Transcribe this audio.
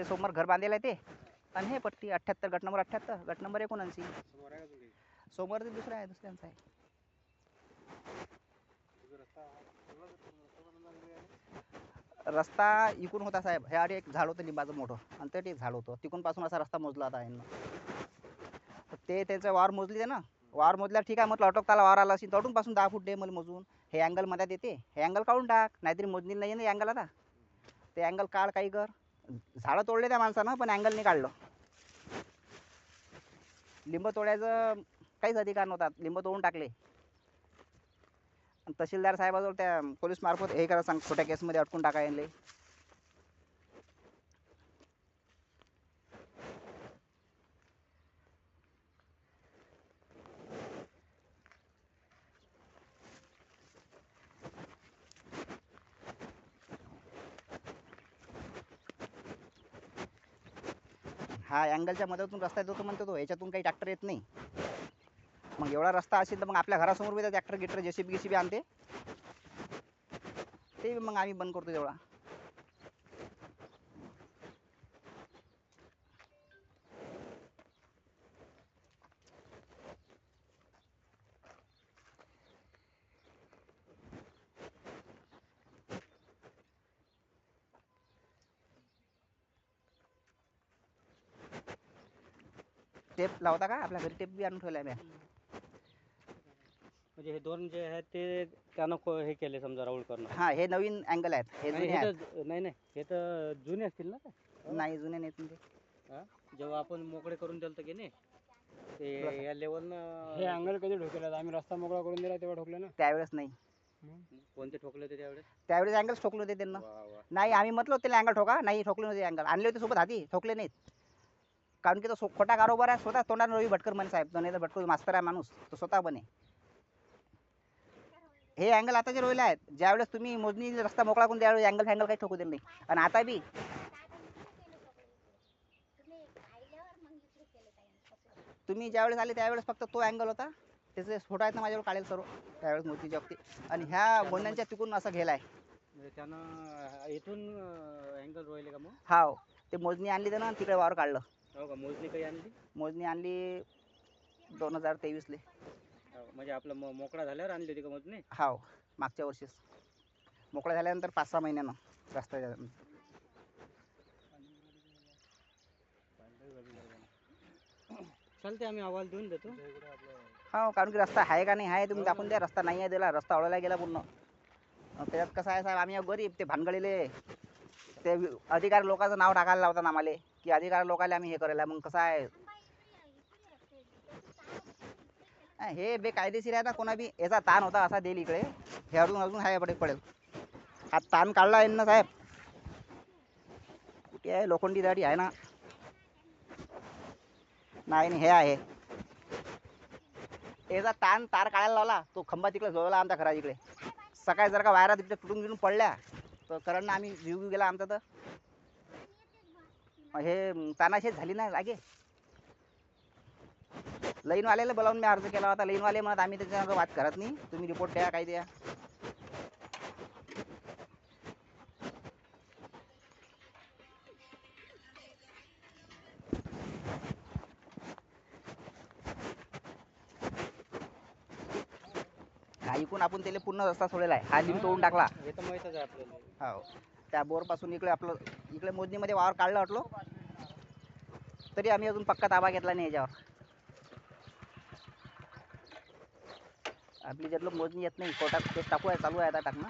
ते समोर घर बांधलेलं आहे ते. आणि हे पट्टी 78 गट नंबर 78 गट नंबर 79 समोर ते दुसरं आहे दुसऱ्यांचं आहे. रस्ता इकडून होता साहेब. हे आधी एक झाड होतं लिंबाचं मोठं आणि ते एक झाड होतं तिकडून पासून असा रस्ता मोजला होता यांना. ते त्याचं वावर मोजली ते ना वावर मोजल्यावर ठीक आहे म्हटलं अटकताला वावर आला असेल तडून पासून 10 फूट दे मला मोजून. हे अँगल मध्यात येते हे अँगल काढून टाक नाहीतरी मोजणी नाही ना अँगल. आता ते अँगल काढ काही कर. झाडं तोडले त्या माणसानं पण अँगल नाही काढलं. लिंब तोडायचं काहीच अधिकार नव्हता. लिंब तोडून टाकले. तहसीलदार साहेबाजवळ त्या पोलीस मार्फत हे करा सांग छोट्या केसमध्ये अटकून टाकायले. हा अँगलच्या मदतीतून रस्ता येतो म्हणतो तो याच्यातून काही ट्रॅक्टर येत नाही. मग एवढा रस्ता असेल तर मग आपल्या घरासमोर बी ट्रॅक्टर गिटर जेसीबी आणते ते मग आम्ही बंद करतो तेवढा. टेप लावता का आपल्या घरी टेप बी आणून ठेवलाय मी. म्हणजे हे दोन जे आहेत ते त्यानं हे केले समजा राऊंड करणं. हा हे नवीन अँगल आहेत हे जुने आहेत. नाही नाही हे तर जुने असतील ना ते. नाही जुने नाहीत ते. जेव्हा आपण मोकळे करून दिलं की नाही ते या लेवलनं हे अँगल कधी ठोकले आम्ही रस्ता मोकळा करून दिला तेव्हा ठोकले ना. त्यावेळेस नाही. कोणते ठोकले होते त्यावेळेस. त्यावेळेस अँगल्स ठोकले होते त्यांना. नाही आम्ही म्हटलं होतं त्याला अँगल ठोका नाही ठोकले नव्हते अँगल आणले होते सोबत हाती ठोकले नाहीत. कारण की तो खोटा कारोबार आहे. स्वतः तोंडाने रवी भटकर म्हणे साहेब तो नाही तर भटकर मास्तर आहे माणूस तो स्वतः बने. हे अँगल आता जे रोहिले आहेत ज्यावेळेस तुम्ही मोजणी रस्ता मोकळा करून त्यावेळेस अँगल फँगल काही ठोकू दिलं नाही. आणि आता बी तुम्ही ज्यावेळेस आले त्यावेळेस फक्त तो अँगल होता. त्याचे फोटो आहेत ना माझ्यावर काढेल सर्व त्यावेळेस मोजणीच्या बाबतीत. आणि ह्या गोंद्यांच्या तिकून असं गेलाय त्यानं इथून अँगल रोहिले का मग. हा ते मोजणी आणली त्यानं तिकडे वावर काढलं. हो का मोजणी काही आणली. मोजणी आणली 2023 ले. म्हणजे आपलं मोकळा झाल्यावर आणली होती का मोजणी. हा मागच्या वर्षीच मोकळा झाल्यानंतर 5-6 महिन्यानं रस्ता. चालते आम्ही अहवाल देऊन देतो. हो कारण की रस्ता आहे का नाही आहे तुम्ही दाखवून द्या. रस्ता नाही आहे दिला रस्ता अडवला गेला पूर्ण. त्याच्यात कसं आहे साहेब आम्ही गरीब ते भानगडीले ते अधिकारी लोकांचं नाव टाकायला लावतात आम्हाला की अधिकारी लोकांना आम्ही हे करायला. मग कसं आहे हे बेकायदेशीर आहे ना. कोणा बी याचा ताण होता असा देईल इकडे हे अजून आहे पडेल. हा ताण काढला यांना साहेब. कुठे आहे लोखंडी दाढी आहे ना. नाही हे आहे याचा ताण तार काढायला लावला तो खंबा तिकडे जोडला आमच्या घरा इकडे. सकाळी जर का वायरा तिकडे तुटून गिरून पडल्या तर करंटनं आम्ही जीव गेला आमचा. तर हे तानाशेत झाली ना लागे. लाईनवाल्याला बोलावून मी अर्ज केला होता. लाईनवाले म्हणत आम्ही त्याच्यावर वाद करत नाही तुम्ही रिपोर्ट द्या काय द्या. ऐकून आपण त्याला पूर्ण रस्ता सोडलेला आहे. हा लिंब तोडून टाकला. हे तर माहीतच आहे आपल्याला. हो त्या बोर पासून इकडे आपलं इकडे मोजणीमध्ये वावर काढला वाटलो तरी आम्ही अजून पक्का ताबा घेतला नाही याच्यावर. आपली ज्यातलं मोजणी येत नाही कोर्टात केस चालू आहे आता टाकणं.